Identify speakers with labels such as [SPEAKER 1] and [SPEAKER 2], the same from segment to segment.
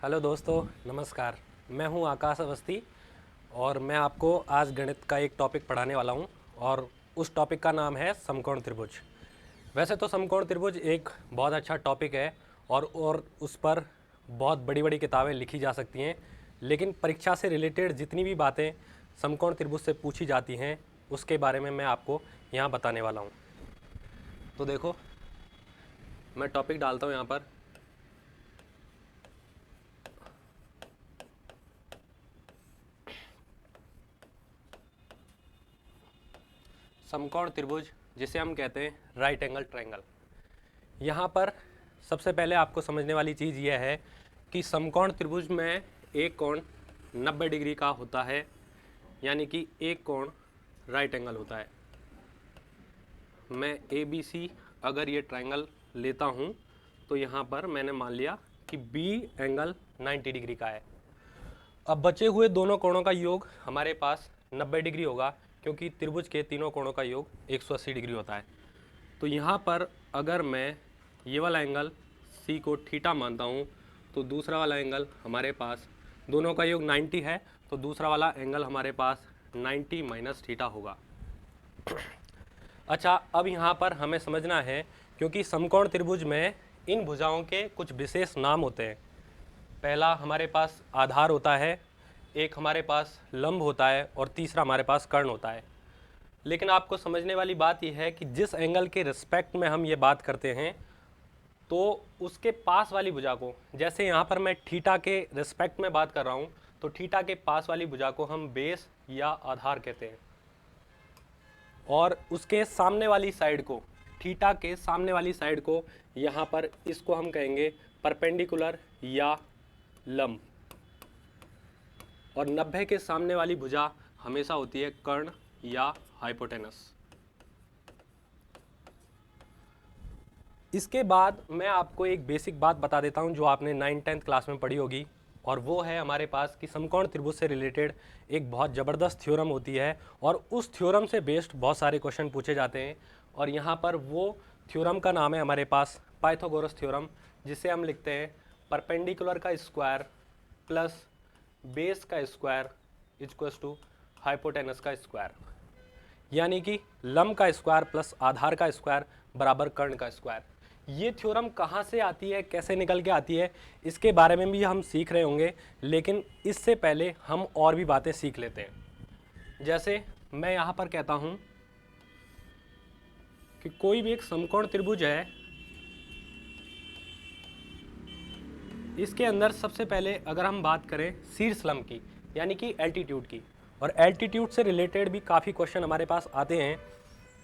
[SPEAKER 1] Hello दोस्तों, नमस्कार। मैं हूं आकाश अवस्थी और मैं आपको आज गणित का एक टॉपिक पढ़ाने वाला हूं और उस टॉपिक का नाम है समकोण त्रिभुज। वैसे तो समकोण त्रिभुज एक बहुत अच्छा टॉपिक है और उस पर बहुत बड़ी बड़ी किताबें लिखी जा सकती हैं, लेकिन परीक्षा से रिलेटेड जितनी भी बातें समकोण त्रिभुज से पूछी जाती हैं उसके बारे में मैं आपको यहाँ बताने वाला हूँ। तो देखो, मैं टॉपिक डालता हूँ यहाँ पर। समकोण त्रिभुज, जिसे हम कहते हैं राइट एंगल ट्रायंगल। यहाँ पर सबसे पहले आपको समझने वाली चीज़ यह है कि समकोण त्रिभुज में एक कोण 90 डिग्री का होता है, यानी कि एक कोण राइट एंगल होता है। मैं ए बी सी अगर ये ट्रायंगल लेता हूँ तो यहाँ पर मैंने मान लिया कि बी एंगल 90 डिग्री का है। अब बचे हुए दोनों कोणों का योग हमारे पास 90 डिग्री होगा, क्योंकि त्रिभुज के तीनों कोणों का योग 180 डिग्री होता है। तो यहाँ पर अगर मैं ये वाला एंगल सी को थीटा मानता हूँ तो दूसरा वाला एंगल हमारे पास, दोनों का योग 90 है तो दूसरा वाला एंगल हमारे पास 90 माइनस थीटा होगा। अच्छा, अब यहाँ पर हमें समझना है, क्योंकि समकोण त्रिभुज में इन भुजाओं के कुछ विशेष नाम होते हैं। पहला हमारे पास आधार होता है, एक हमारे पास लंब होता है और तीसरा हमारे पास कर्ण होता है। लेकिन आपको समझने वाली बात यह है कि जिस एंगल के रिस्पेक्ट में हम ये बात करते हैं तो उसके पास वाली भुजा को, जैसे यहाँ पर मैं थीटा के रिस्पेक्ट में बात कर रहा हूँ, तो थीटा के पास वाली भुजा को हम बेस या आधार कहते हैं, और उसके सामने वाली साइड को, थीटा के सामने वाली साइड को, यहाँ पर इसको हम कहेंगे परपेंडिकुलर या लंब, और 90 के सामने वाली भुजा हमेशा होती है कर्ण या हाइपोटेनस। इसके बाद मैं आपको एक बेसिक बात बता देता हूं जो आपने 9th-10th क्लास में पढ़ी होगी, और वो है हमारे पास कि समकोण त्रिभुज से रिलेटेड एक बहुत ज़बरदस्त थ्योरम होती है और उस थ्योरम से बेस्ड बहुत सारे क्वेश्चन पूछे जाते हैं। और यहाँ पर वो थ्योरम का नाम है हमारे पास पाइथागोरस थ्योरम, जिसे हम लिखते हैं परपेंडिकुलर का स्क्वायर प्लस बेस का स्क्वायर इक्वल्स टू हाइपोटेनस का स्क्वायर, यानी कि लंब का स्क्वायर प्लस आधार का स्क्वायर बराबर कर्ण का स्क्वायर। ये थ्योरम कहाँ से आती है, कैसे निकल के आती है, इसके बारे में भी हम सीख रहे होंगे, लेकिन इससे पहले हम और भी बातें सीख लेते हैं। जैसे मैं यहाँ पर कहता हूँ कि कोई भी एक समकोण त्रिभुज है, इसके अंदर सबसे पहले अगर हम बात करें शीर्ष लंब की, यानी कि एल्टीट्यूड की, और एल्टीट्यूड से रिलेटेड भी काफ़ी क्वेश्चन हमारे पास आते हैं,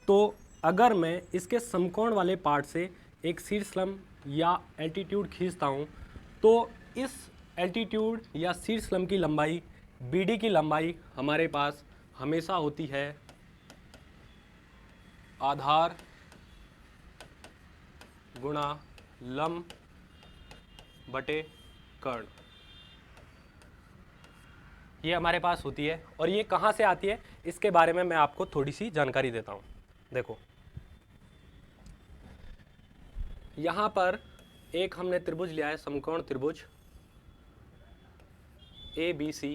[SPEAKER 1] तो अगर मैं इसके समकोण वाले पार्ट से एक शीर्ष लंब या एल्टीट्यूड खींचता हूँ तो इस एल्टीट्यूड या शीर्ष लंब की लंबाई BD की लंबाई हमारे पास हमेशा होती है आधार गुणा लंब बटे कर्ण। ये हमारे पास होती है, और ये कहाँ से आती है इसके बारे में मैं आपको थोड़ी सी जानकारी देता हूँ। देखो, यहाँ पर एक हमने त्रिभुज लिया है, समकोण त्रिभुज ABC,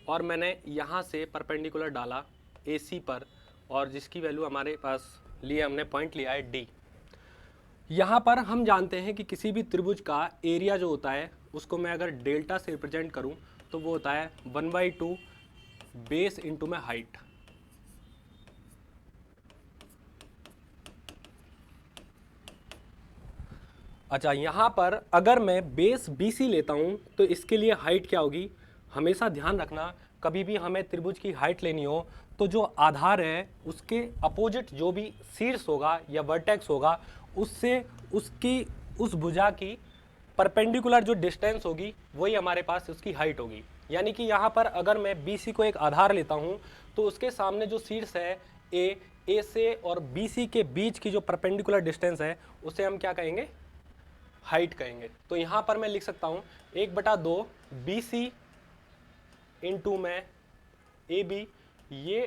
[SPEAKER 1] और मैंने यहाँ से परपेंडिकुलर डाला AC पर, और जिसकी वैल्यू हमारे पास लिए हमने पॉइंट लिया है D। यहाँ पर हम जानते हैं कि किसी भी त्रिभुज का एरिया जो होता है उसको मैं अगर डेल्टा से रिप्रेजेंट करूँ तो वो होता है 1/2 बेस इंटू में हाइट। अच्छा, यहाँ पर अगर मैं बेस BC लेता हूँ तो इसके लिए हाइट क्या होगी, हमेशा ध्यान रखना, कभी भी हमें त्रिभुज की हाइट लेनी हो तो जो आधार है उसके अपोजिट जो भी शीर्ष होगा या वर्टेक्स होगा, उससे उसकी उस भुजा की परपेंडिकुलर जो डिस्टेंस होगी वही हमारे पास उसकी हाइट होगी। यानी कि यहाँ पर अगर मैं BC को एक आधार लेता हूँ तो उसके सामने जो शीर्ष है A से और BC के बीच की जो परपेंडिकुलर डिस्टेंस है उसे हम क्या कहेंगे, हाइट कहेंगे। तो यहाँ पर मैं लिख सकता हूँ 1/2 BC इंटू में AB, ये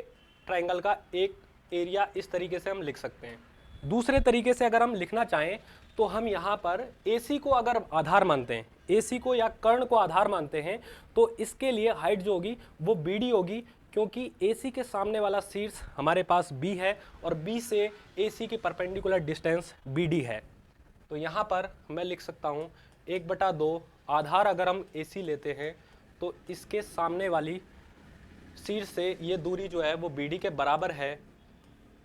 [SPEAKER 1] ट्राइंगल का एक एरिया इस तरीके से हम लिख सकते हैं। दूसरे तरीके से अगर हम लिखना चाहें तो हम यहाँ पर AC को अगर आधार मानते हैं, AC को या कर्ण को आधार मानते हैं, तो इसके लिए हाइट जो होगी वो BD होगी, क्योंकि AC के सामने वाला शीर्ष हमारे पास B है और B से AC की परपेंडिकुलर डिस्टेंस BD है। तो यहाँ पर मैं लिख सकता हूँ 1/2 आधार अगर हम AC लेते हैं तो इसके सामने वाली शीर्ष से ये दूरी जो है वो BD के बराबर है।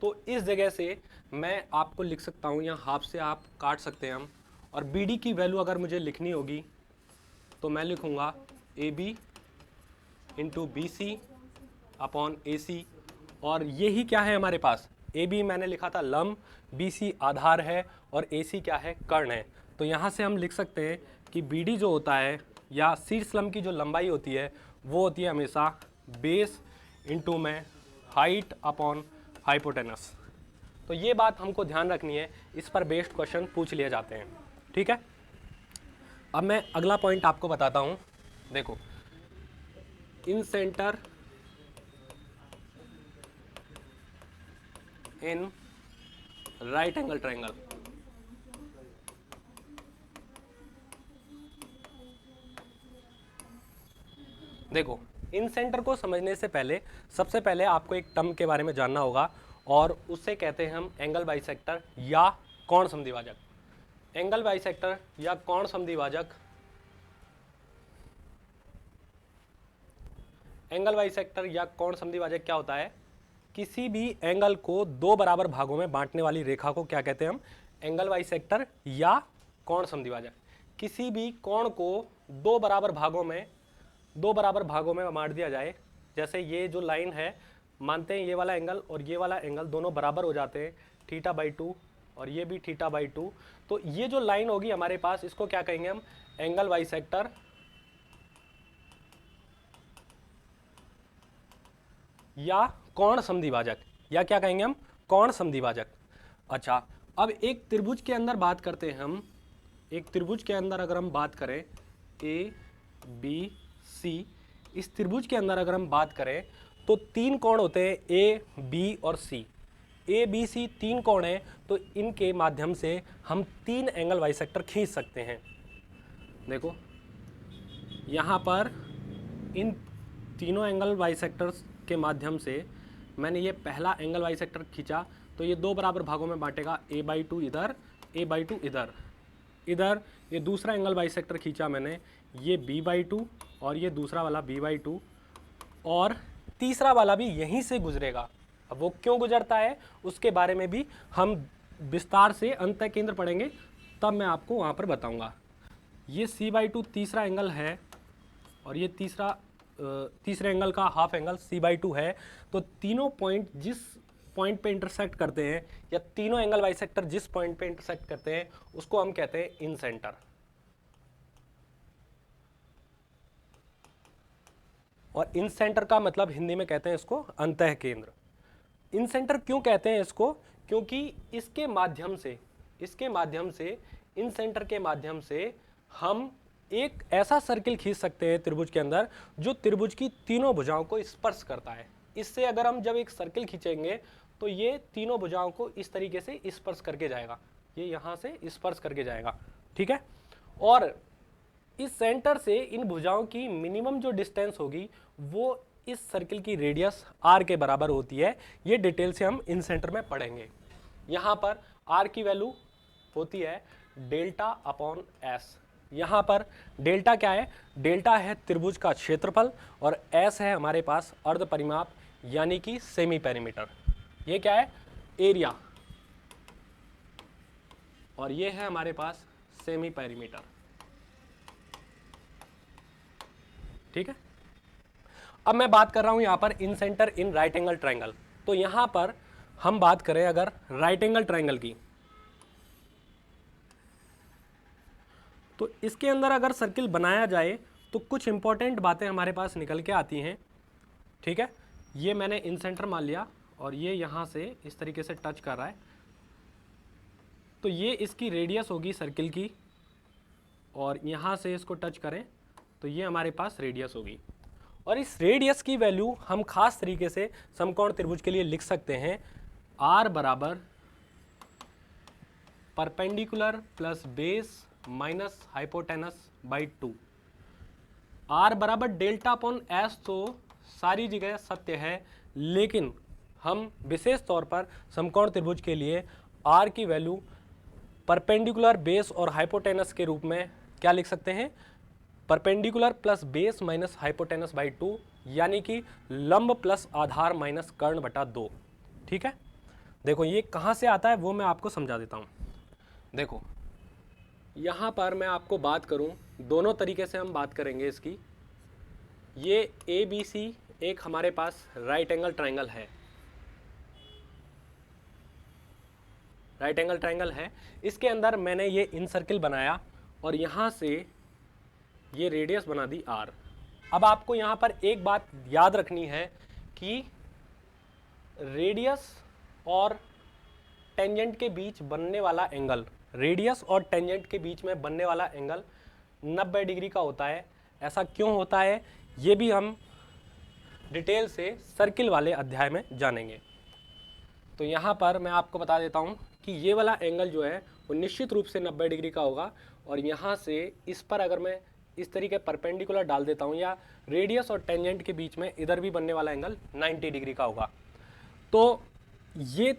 [SPEAKER 1] तो इस जगह से मैं आपको लिख सकता हूँ, यहाँ हाफ से आप काट सकते हैं हम, और BD की वैल्यू अगर मुझे लिखनी होगी तो मैं लिखूँगा AB into BC upon AC। और यही क्या है हमारे पास, AB मैंने लिखा था लंब, BC आधार है और AC क्या है, कर्ण है। तो यहाँ से हम लिख सकते हैं कि BD जो होता है या शीर्ष लंब की जो लंबाई होती है वो होती है हमेशा बेस इंटू में हाइट अपॉन हाइपोटेनस। तो ये बात हमको ध्यान रखनी है, इस पर बेस्ड क्वेश्चन पूछ लिए जाते हैं। ठीक है, अब मैं अगला पॉइंट आपको बताता हूँ। देखो, incentre in right angle triangle. देखो, इन सेंटर को समझने से पहले सबसे पहले आपको एक टर्म के बारे में जानना होगा, और उससे कहते हैं हम एंगल बाइसेक्टर या कोण समद्विभाजक। एंगल बाइसेक्टर या कोण समद्विभाजक, एंगल बाइसेक्टर या कोण समद्विभाजक क्या होता है, किसी भी एंगल को दो बराबर भागों में बांटने वाली रेखा को क्या कहते हैं हम, एंगल बाइसेक्टर या कोण समद्विभाजक। किसी भी कोण को दो बराबर भागों में बांट दिया जाए, जैसे ये जो लाइन है, मानते हैं ये वाला एंगल और ये वाला एंगल दोनों बराबर हो जाते हैं, θ/2 और ये भी θ/2। तो ये जो लाइन होगी हमारे पास, इसको क्या कहेंगे हम, एंगल बाइसेक्टर या कोण समद्विभाजक, या क्या कहेंगे हम, कोण समद्विभाजक। अच्छा, अब एक त्रिभुज के अंदर बात करते हैं हम। एक त्रिभुज के अंदर अगर हम बात करें ABC, इस त्रिभुज के अंदर अगर हम बात करें तो तीन कोण होते हैं AB और C। ABC तीन कोण हैं, तो इनके माध्यम से हम तीन एंगल बाइसेक्टर खींच सकते हैं। देखो यहाँ पर इन तीनों एंगल बाइसेक्टर्स के माध्यम से मैंने ये पहला एंगल बाइसेक्टर खींचा, तो ये दो बराबर भागों में बांटेगा, A/2 इधर, A/2 इधर। इधर ये दूसरा एंगल बाइसेक्टर खींचा मैंने, ये B/2 और ये दूसरा वाला B/2, और तीसरा वाला भी यहीं से गुजरेगा। अब वो क्यों गुजरता है उसके बारे में भी हम विस्तार से अंतः केंद्र पढ़ेंगे, तब मैं आपको वहाँ पर बताऊँगा। ये C/2 तीसरा एंगल है और ये तीसरे एंगल का हाफ एंगल C/2 है। तो तीनों पॉइंट जिस पॉइंट पे इंटरसेक्ट करते हैं, या तीनों एंगल बाइसेक्टर जिस पॉइंट पे इंटरसेक्ट करते हैं, उसको हम कहते हैं इन सेंटर। और इन सेंटर का मतलब हिंदी में कहते हैं इसको अंतः केंद्र। इन सेंटर क्यों कहते हैं इसको, क्योंकि इसके माध्यम से इन सेंटर के माध्यम से हम एक ऐसा सर्किल खींच सकते हैं त्रिभुज के अंदर जो त्रिभुज की तीनों भुजाओं को स्पर्श करता है। इससे अगर हम जब एक सर्किल खींचेंगे तो ये तीनों भुजाओं को इस तरीके से स्पर्श करके जाएगा, ये यहाँ से स्पर्श करके जाएगा। ठीक है, और इस सेंटर से इन भुजाओं की मिनिमम जो डिस्टेंस होगी वो इस सर्किल की रेडियस r के बराबर होती है। ये डिटेल से हम इन सेंटर में पढ़ेंगे। यहाँ पर r की वैल्यू होती है डेल्टा/s। यहाँ पर डेल्टा क्या है, डेल्टा है त्रिभुज का क्षेत्रफल, और s है हमारे पास अर्ध परिमाप यानी कि सेमी पेरीमीटर। ये क्या है, एरिया, और ये है हमारे पास सेमी पेरीमीटर। ठीक है, अब मैं बात कर रहा हूं यहां पर incentre in right angle triangle. तो यहां पर हम बात करें अगर राइट एंगल ट्रायंगल की, तो इसके अंदर अगर सर्किल बनाया जाए तो कुछ इंपॉर्टेंट बातें हमारे पास निकल के आती हैं। ठीक है, ये मैंने इन सेंटर मान लिया और ये यहाँ से इस तरीके से टच कर रहा है, तो ये इसकी रेडियस होगी सर्किल की, और यहाँ से इसको टच करें तो ये हमारे पास रेडियस होगी। और इस रेडियस की वैल्यू हम खास तरीके से समकोण त्रिभुज के लिए लिख सकते हैं, r बराबर perpendicular plus base minus hypotenuse by 2। R बराबर डेल्टा अपॉन एस तो सारी जगह सत्य है, लेकिन हम विशेष तौर पर समकोण त्रिभुज के लिए आर की वैल्यू परपेंडिकुलर बेस और हाइपोटेनस के रूप में क्या लिख सकते हैं, perpendicular plus base minus hypotenuse by 2, यानी कि लंब प्लस आधार माइनस कर्ण बटा 2। ठीक है, देखो ये कहाँ से आता है वो मैं आपको समझा देता हूँ। देखो यहाँ पर मैं आपको बात करूँ, दोनों तरीके से हम बात करेंगे इसकी। ये ए बी सी एक हमारे पास राइट एंगल ट्राइंगल है, राइट एंगल ट्राइंगल है। इसके अंदर मैंने ये इन सर्किल बनाया और यहाँ से ये रेडियस बना दी आर। अब आपको यहाँ पर एक बात याद रखनी है कि रेडियस और टेंजेंट के बीच बनने वाला एंगल, रेडियस और टेंजेंट के बीच में बनने वाला एंगल 90 डिग्री का होता है। ऐसा क्यों होता है ये भी हम डिटेल से सर्किल वाले अध्याय में जानेंगे। तो यहाँ पर मैं आपको बता देता हूँ कि ये वाला एंगल जो है वो निश्चित रूप से 90 डिग्री का होगा, और यहाँ से इस पर अगर मैं इस तरीके परपेंडिकुलर डाल देता हूँ, या रेडियस और टेंजेंट के बीच में इधर भी बनने वाला एंगल 90 डिग्री का होगा। तो ये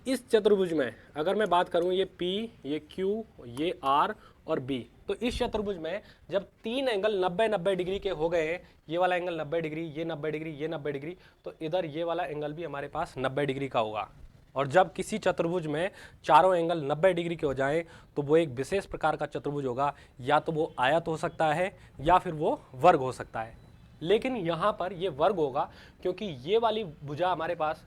[SPEAKER 1] इस चतुर्भुज में अगर मैं बात करूँ, ये P, ये Q, ये R और B, तो इस चतुर्भुज में जब तीन एंगल 90-90 डिग्री के हो गए हैं, ये वाला एंगल 90 डिग्री, ये 90 डिग्री, ये 90 डिग्री, तो इधर ये वाला एंगल भी हमारे पास 90 डिग्री का होगा। और जब किसी चतुर्भुज में चारों एंगल 90 डिग्री के हो जाएं तो वो एक विशेष प्रकार का चतुर्भुज होगा, या तो वो आयत हो सकता है या फिर वो वर्ग हो सकता है। लेकिन यहाँ पर ये वर्ग होगा क्योंकि ये वाली भुजा हमारे पास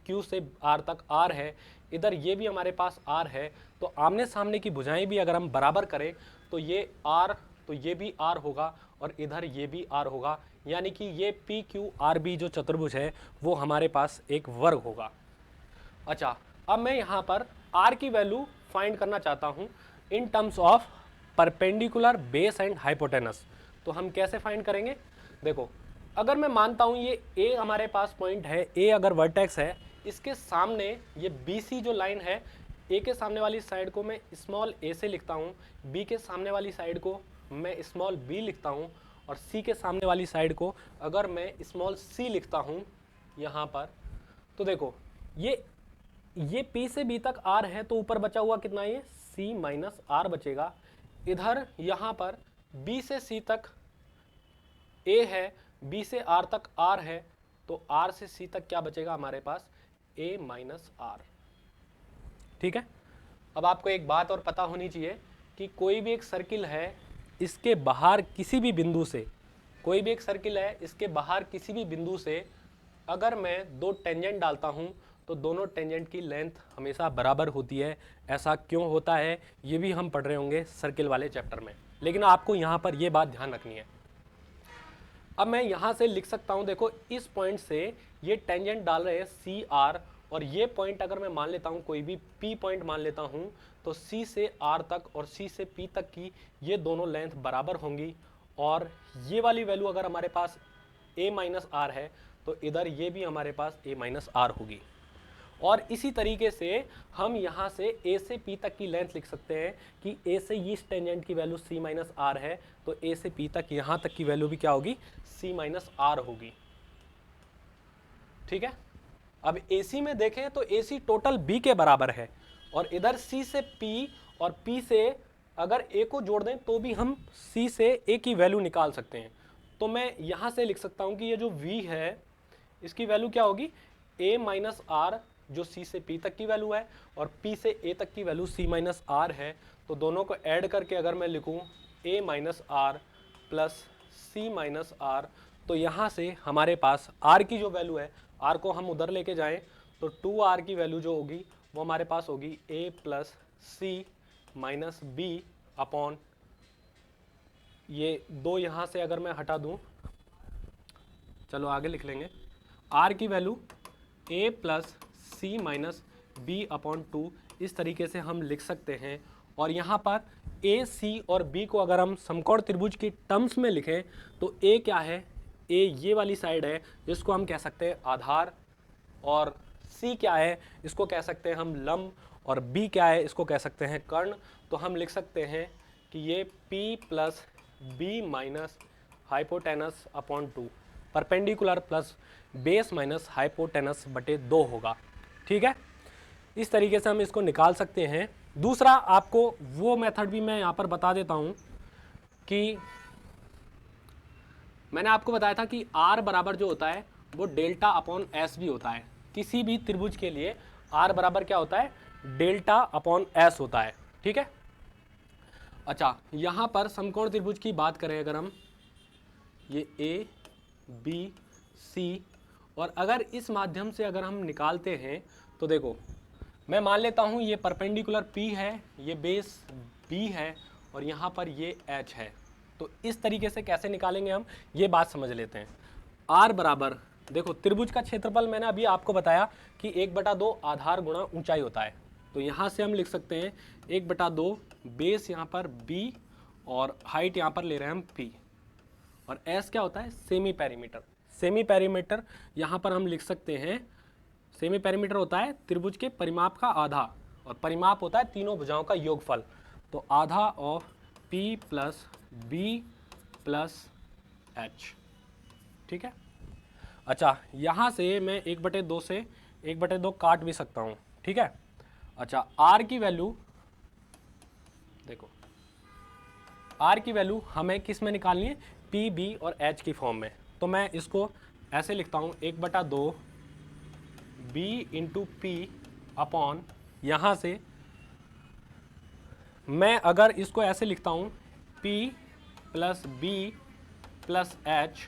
[SPEAKER 1] Q से R तक R है, इधर ये भी हमारे पास R है, तो आमने सामने की भुजाएं भी अगर हम बराबर करें तो ये R, तो ये भी R होगा और इधर ये भी R होगा, यानी कि ये PQRB जो चतुर्भुज है वो हमारे पास एक वर्ग होगा। अच्छा, अब मैं यहाँ पर R की वैल्यू फाइंड करना चाहता हूँ in terms of perpendicular base and hypotenuse. तो हम कैसे फाइंड करेंगे, देखो अगर मैं मानता हूँ ये A हमारे पास पॉइंट है, A अगर वर्टेक्स है, इसके सामने ये BC जो लाइन है, A के सामने वाली साइड को मैं स्मॉल a से लिखता हूँ, B के सामने वाली साइड को मैं स्मॉल b लिखता हूँ, और C के सामने वाली साइड को अगर मैं स्मॉल c लिखता हूँ यहाँ पर, तो देखो ये P से B तक R है, तो ऊपर बचा हुआ कितना, ये C माइनस R बचेगा। इधर यहाँ पर B से C तक A है, B से R तक R है, तो R से C तक क्या बचेगा हमारे पास, A माइनस R। ठीक है, अब आपको एक बात और पता होनी चाहिए कि कोई भी एक सर्किल है, इसके बाहर किसी भी बिंदु से, कोई भी एक सर्किल है, इसके बाहर किसी भी बिंदु से अगर मैं दो टेंजेंट डालता हूं तो दोनों टेंजेंट की लेंथ हमेशा बराबर होती है। ऐसा क्यों होता है ये भी हम पढ़ रहे होंगे सर्किल वाले चैप्टर में, लेकिन आपको यहाँ पर ये बात ध्यान रखनी है। अब मैं यहाँ से लिख सकता हूँ, देखो इस पॉइंट से ये टेंजेंट डाल रहे हैं CR, और ये पॉइंट अगर मैं मान लेता हूँ, कोई भी P पॉइंट मान लेता हूँ, तो C से R तक और C से P तक की ये दोनों लेंथ बराबर होंगी, और ये वाली वैल्यू अगर हमारे पास A माइनस R है तो इधर ये भी हमारे पास A माइनस R होगी। और इसी तरीके से हम यहाँ से A से P तक की लेंथ लिख सकते हैं कि A से इस टेंजेंट की वैल्यू C माइनस R है, तो A से P तक यहाँ तक की वैल्यू भी क्या होगी, C माइनस R होगी। ठीक है, अब AC में देखें तो AC टोटल B के बराबर है, और इधर C से P और P से अगर A को जोड़ दें तो भी हम C से A की वैल्यू निकाल सकते हैं। तो मैं यहाँ से लिख सकता हूँ कि ये जो V है इसकी वैल्यू क्या होगी, A माइनस R जो C से P तक की वैल्यू है, और P से A तक की वैल्यू C माइनस R है। तो दोनों को ऐड करके अगर मैं लिखूँ A minus R plus C minus R, तो यहाँ से हमारे पास R की जो वैल्यू है, R को हम उधर लेके जाएं तो 2R की वैल्यू जो होगी वो हमारे पास होगी A plus C minus B upon, ये दो यहाँ से अगर मैं हटा दूँ, चलो आगे लिख लेंगे, R की value A plus C minus B upon 2, इस तरीके से हम लिख सकते हैं। और यहाँ पर A, C और B को अगर हम समकोण त्रिभुज की टर्म्स में लिखें तो A क्या है, A ये वाली साइड है जिसको हम कह सकते हैं आधार, और C क्या है, इसको कह सकते हैं हम लंब, और B क्या है, इसको कह सकते हैं कर्ण। तो हम लिख सकते हैं कि ये P plus B minus hypotenuse upon 2 perpendicular plus base minus hypotenuse बटे 2 होगा। ठीक है, इस तरीके से हम इसको निकाल सकते हैं। दूसरा आपको वो मेथड भी मैं यहाँ पर बता देता हूँ कि मैंने आपको बताया था कि R बराबर जो होता है वो डेल्टा अपॉन एस भी होता है। किसी भी त्रिभुज के लिए R बराबर क्या होता है, डेल्टा अपॉन एस होता है। ठीक है, अच्छा यहाँ पर समकोण त्रिभुज की बात करें अगर हम, ये ए बी सी, और अगर इस माध्यम से अगर हम निकालते हैं तो देखो मैं मान लेता हूँ ये परपेंडिकुलर P है, ये बेस B है और यहाँ पर ये H है। तो इस तरीके से कैसे निकालेंगे हम, ये बात समझ लेते हैं। R बराबर, देखो त्रिभुज का क्षेत्रफल मैंने अभी आपको बताया कि 1/2 आधार गुणा ऊंचाई होता है। तो यहाँ से हम लिख सकते हैं 1/2 बेस यहाँ पर B और हाइट यहाँ पर ले रहे हैं हम P, और S क्या होता है, सेमी पेरीमीटर। सेमी पेरीमीटर यहाँ पर हम लिख सकते हैं, सेमी पेरीमीटर होता है त्रिभुज के परिमाप का आधा, और परिमाप होता है तीनों भुजाओं का योगफल। तो आधा of P plus B plus H. ठीक है, अच्छा यहाँ से मैं 1/2 से 1/2 काट भी सकता हूँ। ठीक है, अच्छा R की वैल्यू देखो, R की वैल्यू हमें किस में निकालनी है, P, B और H की फॉर्म में। तो मैं इसको ऐसे लिखता हूँ 1/2 B इंटू P अपॉन, यहाँ से मैं अगर इसको ऐसे लिखता हूँ P plus B plus H,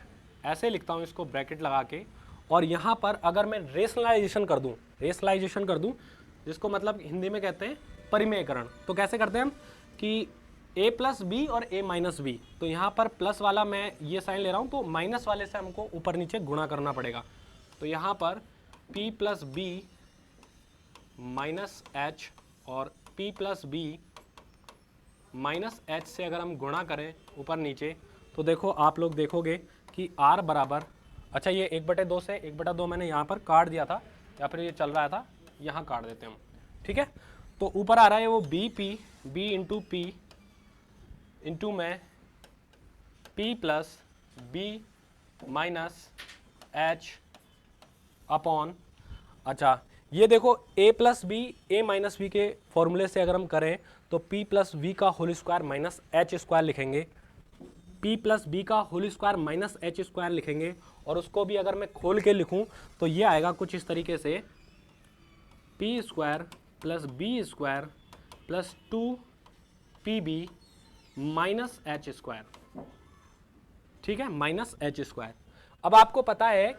[SPEAKER 1] ऐसे लिखता हूँ इसको ब्रैकेट लगा के, और यहाँ पर अगर मैं रेशनलाइजेशन कर दूँ, जिसको मतलब हिंदी में कहते हैं परिमेयकरण। तो कैसे करते हैं हम कि a प्लस बी और a माइनस बी, तो यहाँ पर प्लस वाला मैं ये साइन ले रहा हूँ, तो माइनस वाले से हमको ऊपर नीचे गुणा करना पड़ेगा। तो यहाँ पर p plus B minus H और p plus B minus H से अगर हम गुणा करें ऊपर नीचे, तो देखो आप लोग देखोगे कि R बराबर, अच्छा ये 1/2 से 1/2 मैंने यहाँ पर काट दिया था, या फिर ये चल रहा था, यहाँ काट देते हैं हम। ठीक है, तो ऊपर आ रहा है वो बी इंटू पी इंटू में P plus B minus H upon, अच्छा ये देखो a plus B A minus B के फॉर्मूले से अगर हम करें तो P प्लस वी का whole square minus H square लिखेंगे, P प्लस बी का whole square minus H square लिखेंगे, और उसको भी अगर मैं खोल के लिखूं तो ये आएगा कुछ इस तरीके से, P square plus B square plus 2PB minus H square. ठीक है, माइनस एच स्क्वायर। अब आपको पता है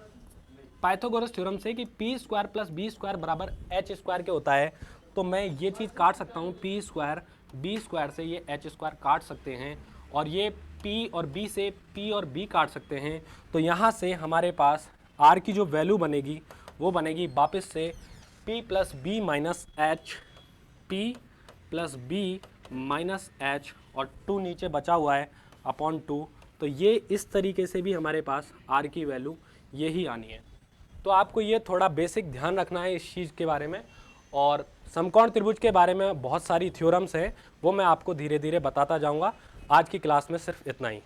[SPEAKER 1] पाइथागोरस थ्योरम से कि P square plus B square बराबर एच स्क्वायर के होता है, तो मैं ये चीज़ काट सकता हूँ, P स्क्वायर बी स्क्वायर से ये एच स्क्वायर काट सकते हैं, और ये P और B से P और B काट सकते हैं। तो यहाँ से हमारे पास R की जो वैल्यू बनेगी वो बनेगी वापस से P plus B minus H, P plus B minus H, और 2 नीचे बचा हुआ है अपॉन 2। तो ये इस तरीके से भी हमारे पास R की वैल्यू यही आनी है। तो आपको ये थोड़ा बेसिक ध्यान रखना है इस चीज़ के बारे में, और समकोण त्रिभुज के बारे में बहुत सारी थ्योरम्स हैं, वो मैं आपको धीरे धीरे बताता जाऊंगा। आज की क्लास में सिर्फ इतना ही।